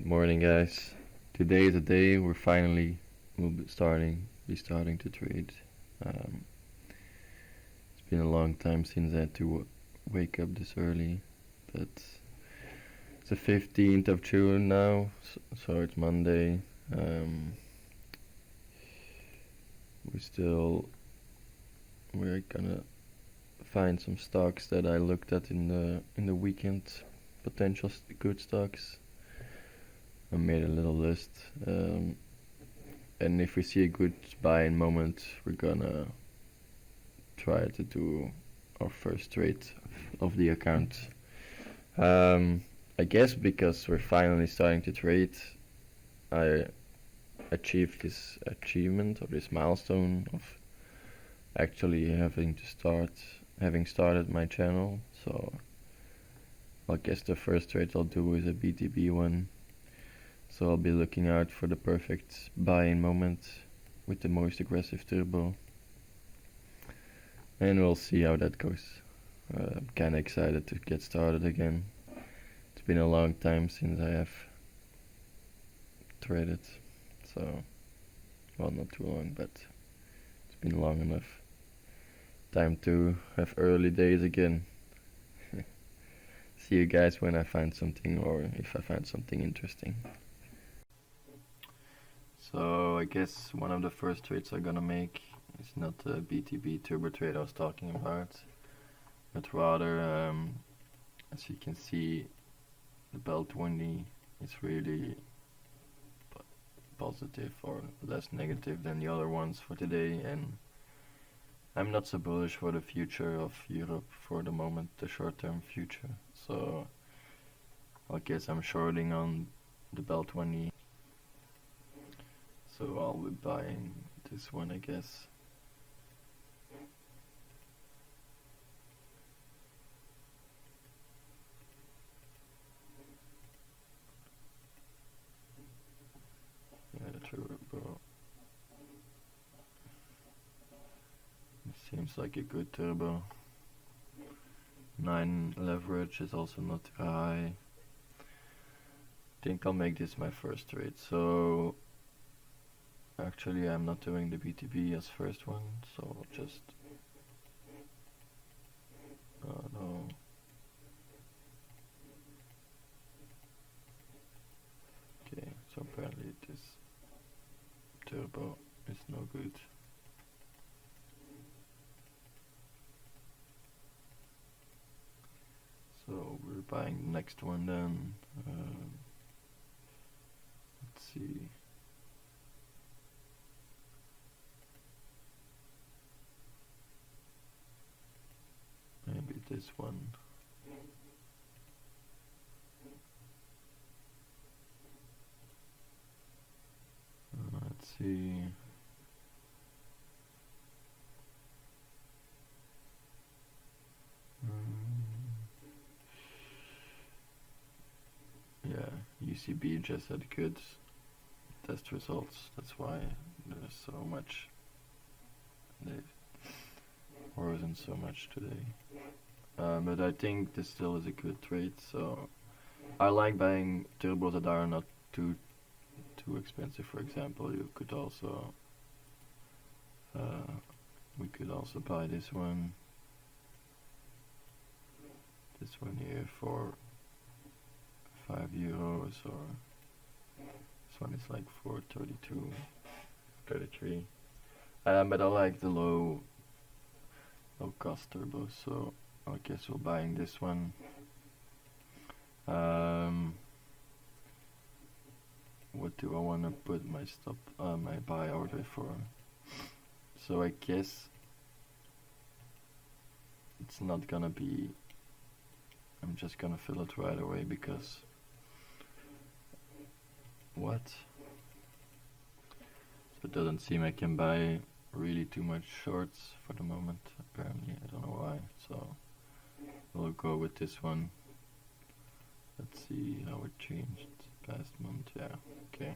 Good morning, guys. Today is the day we're finally will be starting to trade. It's been a long time since I had to wake up this early, but it's the 15th of June now, so it's Monday. We're gonna find some stocks that I looked at in the weekend, potential good stocks. I made a little list, and if we see a good buy-in moment, we're gonna try to do our first trade of the account. I guess because we're finally starting to trade, I achieved this achievement or this milestone of actually having started my channel. So I guess the first trade I'll do is a Pt.1. So I'll be looking out for the perfect buy-in moment with the most aggressive turbo, and we'll see how that goes. I'm kinda excited to get started again. It's been a long time since I have traded, so, well, not too long, but it's been long enough. Time to have early days again. See you guys when I find something, or if I find something interesting. So I guess one of the first trades I'm gonna make is not the BTB turbo trade I was talking about, but rather, as you can see, the Bell 20 is really positive or less negative than the other ones for today, and I'm not so bullish for the future of Europe for the moment, the short-term future. So I guess I'm shorting on the Bell 20. So I'll be buying this one, I guess. Yeah, the turbo. It seems like a good turbo. 9 leverage is also not too high. I think I'll make this my first trade. So actually I'm not doing the BTB as first one, so I'll just no. Okay, so apparently this turbo is no good. So we're buying the next one then. Let's see. Maybe this one. Let's see. Yeah, UCB just had good test results. That's why there's so much. They've risen so much today. But I think this still is a good trade. So I like buying turbos that are not too expensive. For example, you could also we could also buy this one here for €5, or this one is like 4.32, 33. But I like the low cost turbos, so I guess we're buying this one. What do I want to put my my buy order for? So I guess it's not gonna be, I'm just gonna fill it right away because what? So it doesn't seem I can buy really too much shorts for the moment, apparently. I don't know why, so we'll go with this one. Let's see how it changed past month. Yeah, okay.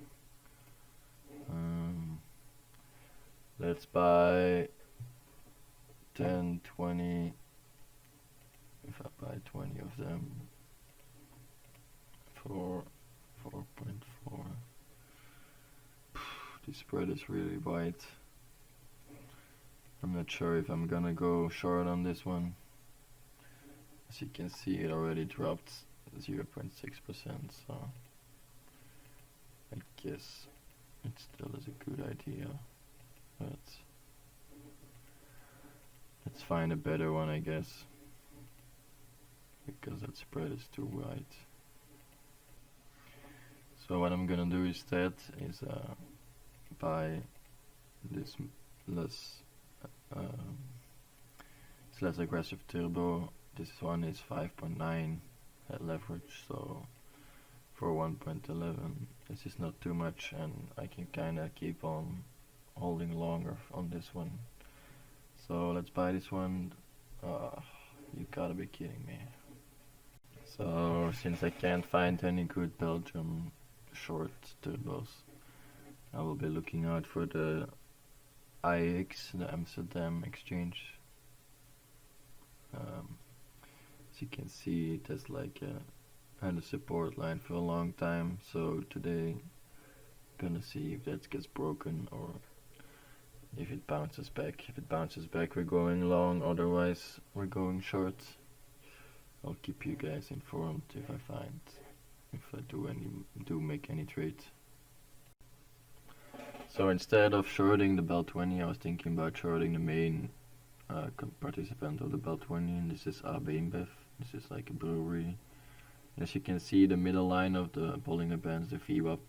Let's buy 10, 20. If I buy 20 of them for 4.5 spread is really wide. I'm not sure if I'm gonna go short on this one. As you can see, it already dropped 0.6%, so I guess it still is a good idea, but let's find a better one, I guess, because that spread is too wide. So what I'm gonna do instead is buy this less aggressive turbo. This one is 5.9 at leverage, so for 1.11 this is not too much, and I can kinda keep on holding longer on this one. So let's buy this one. You gotta be kidding me. So since I can't find any good Belgium short turbos, I will be looking out for the yikes, the Amsterdam exchange. As you can see, it has like had a support line for a long time, so today gonna see if that gets broken or if it bounces back. If it bounces back, we're going long, otherwise we're going short. I'll keep you guys informed if I do make any trades. So instead of shorting the Bell 20, I was thinking about shorting the main participant of the Bell 20, and this is AB InBev. This is like a brewery. As you can see, the middle line of the Bollinger Bands, the VWAP,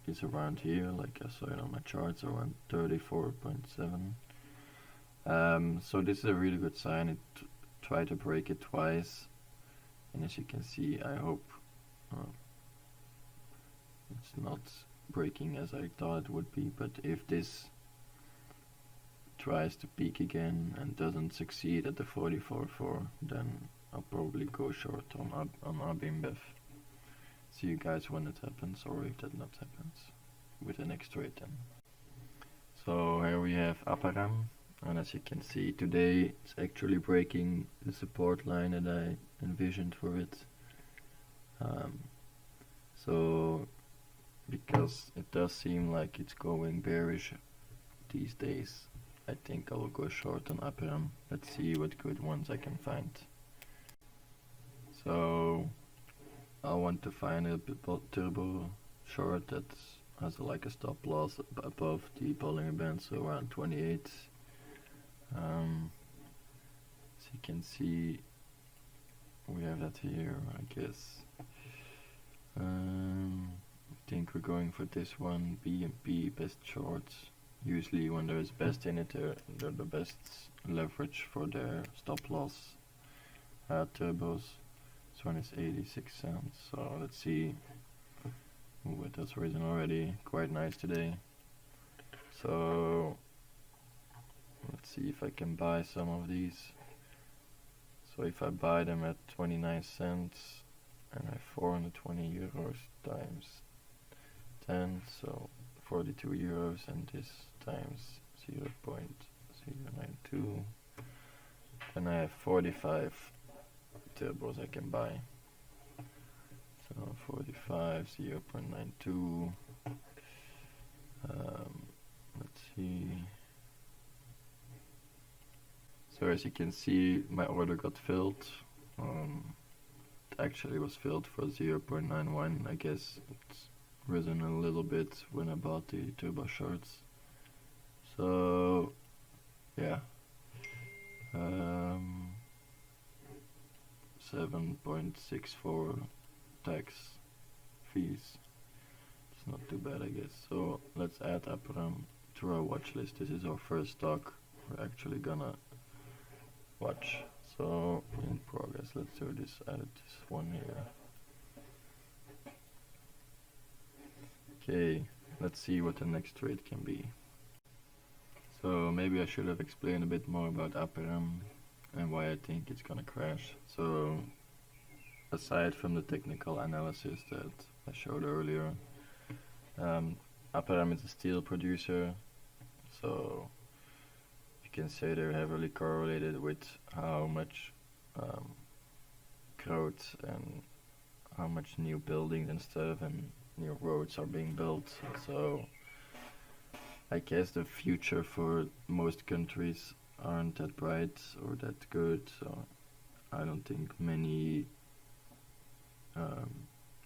is around here, like I saw it on my charts, around 34.7. So this is a really good sign. It tried to break it twice, and as you can see, I hope it's not breaking as I thought it would be, but if this tries to peak again and doesn't succeed at the 44.4, then I'll probably go short on AB InBev. See you guys when it happens, or if that not happens, with the next trade then. So here we have Aparam, and as you can see today it's actually breaking the support line that I envisioned for it. So because it does seem like it's going bearish these days, I think I will go short on Aparam. Let's see what good ones I can find. So I want to find a turbo short that has like a stop loss above the Bollinger Band, so around 28. As you can see, we have that here, I guess. I think we're going for this one, B&P best shorts. Usually when there is best in it, they're the best leverage for their stop loss turbos. This one is 86 cents, so let's see. Ooh, it has risen already, quite nice today. So let's see if I can buy some of these. So if I buy them at 29 cents and I have 420 euros times 10, so 42 euros, and this times 0.092, and I have 45 turbos I can buy. So 45, 0.92. Let's see. So as you can see, my order got filled. It actually was filled for 0.91. I guess it's risen a little bit when I bought the turbo shorts. So yeah, 7.64 tax fees. It's not too bad, I guess. So let's add Aparam to our watch list. This is our first stock we're actually gonna watch. So in progress, let's do this. Add this one here. Okay, let's see what the next trade can be. So maybe I should have explained a bit more about Aparam and why I think it's gonna crash. So aside from the technical analysis that I showed earlier, Aparam is a steel producer, so you can say they're heavily correlated with how much growth and how much new buildings and stuff and new roads are being built. So I guess the future for most countries aren't that bright or that good, so I don't think many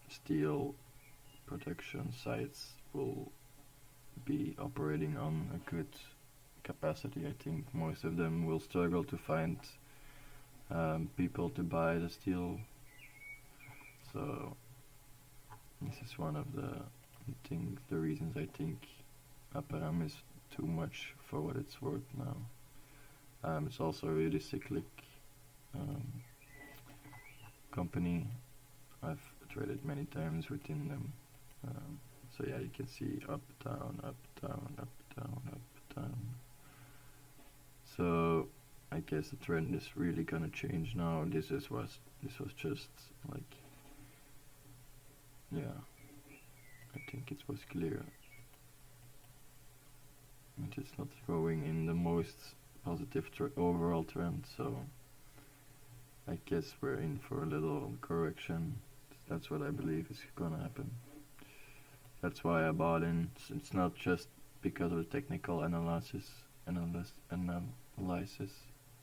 steel production sites will be operating on a good capacity. I think most of them will struggle to find people to buy the steel. So this is one of the reasons I think Aperam is too much for what it's worth now. It's also a really cyclic company. I've traded many times within them. So yeah, you can see up, down, up, down, up, down, up, down. So I guess the trend is really gonna change now. This was just like, yeah, I think it was clear. It's not going in the most positive overall trend, so I guess we're in for a little correction. That's what I believe is gonna happen. That's why I bought in. It's not just because of the technical analysis,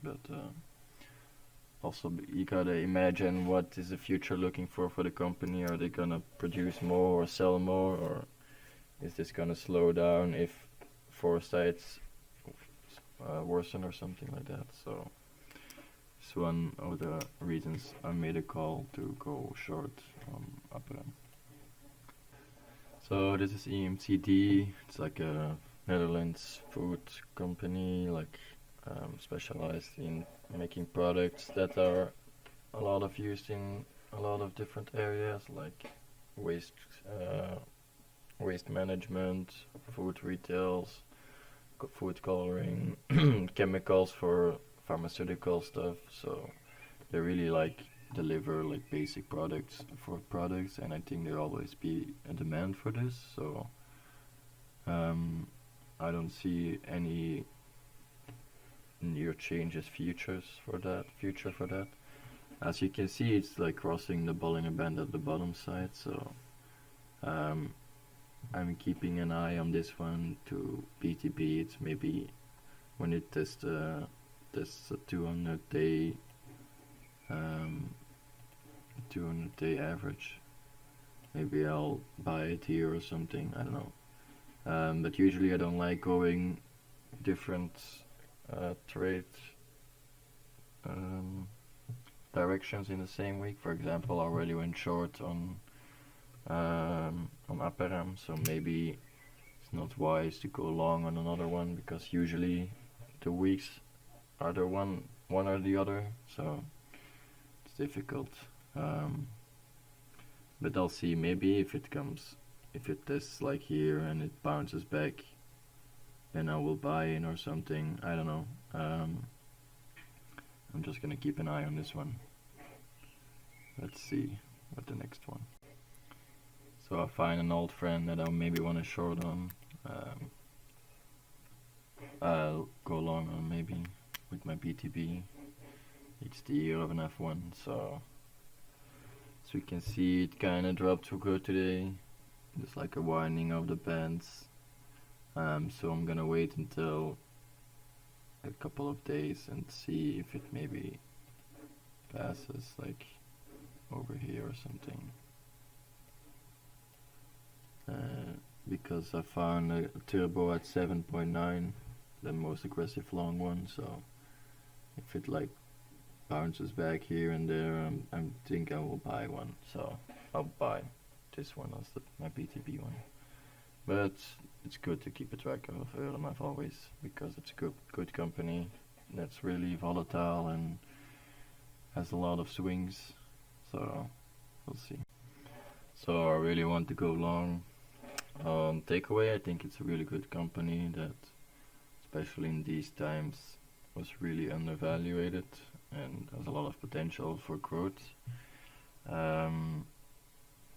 but also you gotta imagine what is the future looking for the company. Are they gonna produce more or sell more, or is this gonna slow down if foresights worsen or something like that? So it's one of the reasons I made a call to go short on Aperam. So this is EMCD. It's like a Netherlands food company, like specialized in making products that are a lot of used in a lot of different areas, like waste management, food retails, food coloring, chemicals for pharmaceutical stuff. So they really like deliver like basic products for products, and I think there'll always be a demand for this. So I don't see any near changes future for that. As you can see, it's like crossing the Bollinger Band at the bottom side, so I'm keeping an eye on this one to BTB. It's maybe when it tests a 200-day 200-day average. Maybe I'll buy it here or something, I don't know. But usually I don't like going different trade directions in the same week. For example, I already went short on Aperam, so maybe it's not wise to go long on another one, because usually the weeks are the one or the other, so it's difficult. But I'll see, maybe if it tests like here and it bounces back, then I will buy in or something, I don't know. I'm just gonna keep an eye on this one. Let's see what the next one. So I find an old friend that I maybe want to short on. I'll go long on maybe with my BTB. It's the year of an F1, so as we can see, it kinda dropped too good today. There's like a widening of the bands. So I'm gonna wait until a couple of days and see if it maybe passes like over here or something. Because I found a turbo at 7.9, the most aggressive long one, so if it like bounces back here and there, I think I will buy one. So I'll buy this one as my BTB one. But it's good to keep a track of Euromaf always, because it's a good company that's really volatile and has a lot of swings. So we'll see. So I really want to go long on Takeaway. I think it's a really good company that, especially in these times, was really undervalued and has a lot of potential for growth.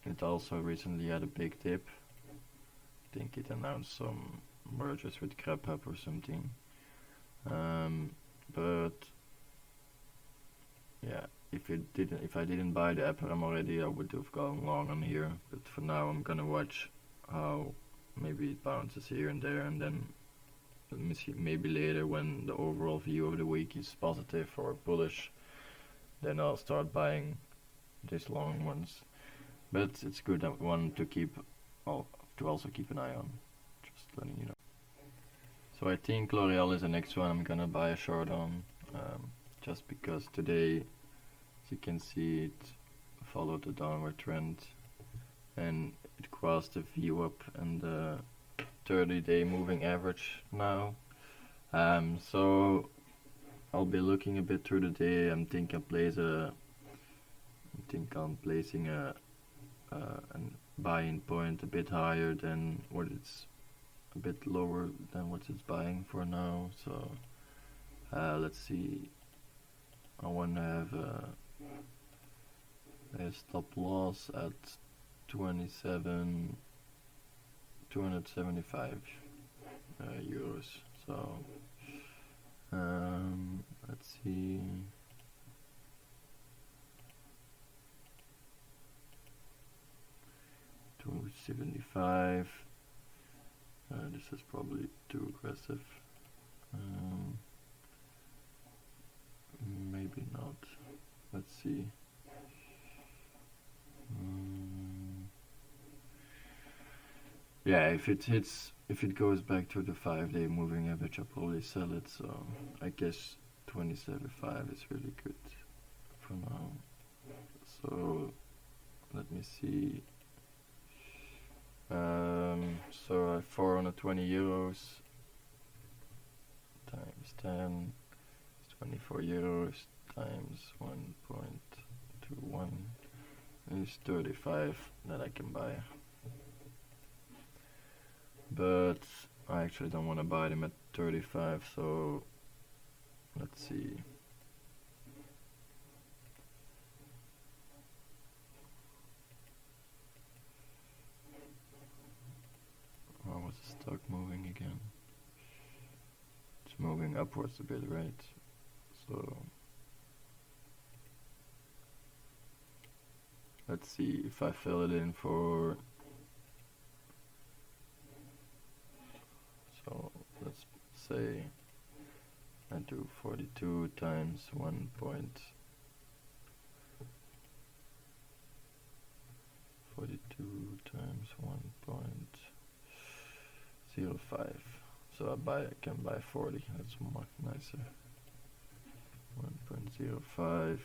It also recently had a big dip. I think it announced some mergers with Grubhub or something. But yeah, if I didn't buy the Aperam already, I would have gone long on here. But for now, I'm gonna watch how maybe it bounces here and there, and then let me see, maybe later when the overall view of the week is positive or bullish, then I'll start buying these long ones. But it's good one to keep, to also keep an eye on, just letting you know. So I think L'Oreal is the next one I'm gonna buy a short on, just because today, as you can see, it followed the downward trend and it crossed the view up and the 30-day moving average now. So I'll be looking a bit through the day. I'm placing a buy-in point a bit higher than what it's, a bit lower than what it's buying for now. So let's see. I want to have a stop loss at 275 euros. So let's see. $275. This is probably too aggressive. Maybe not. Let's see. Yeah, if it goes back to the 5-day moving average, I'll probably sell it. So I guess 27.5 is really good for now. So let me see. So 420 euros times 10 is 24 euros times 1.21 is 35 that I can buy. But I actually don't want to buy them at 35, so let's see. How was the stock moving again? It's moving upwards a bit, right? So let's see if I fill it in for, so let's say I do 42 times 1.42 times 1.05. So I can buy 40. That's much nicer. 1.05.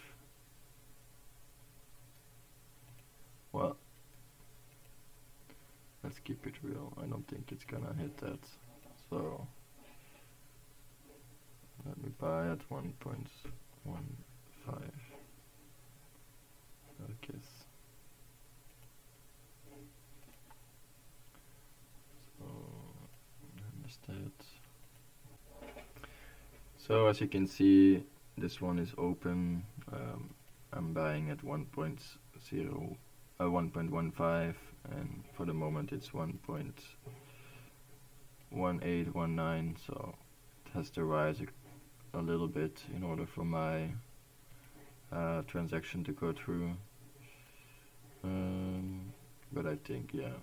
Well, let's keep it real. I don't think it's gonna hit that. So let me buy at 1.15. I guess. So understand. So as you can see, this one is open. I'm buying at 1.15, and for the moment it's 1.1819, so it has to rise a little bit in order for my transaction to go through. But I think, yeah,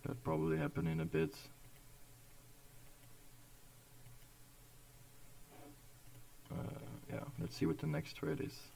that'll probably happen in a bit. Yeah, let's see what the next trade is.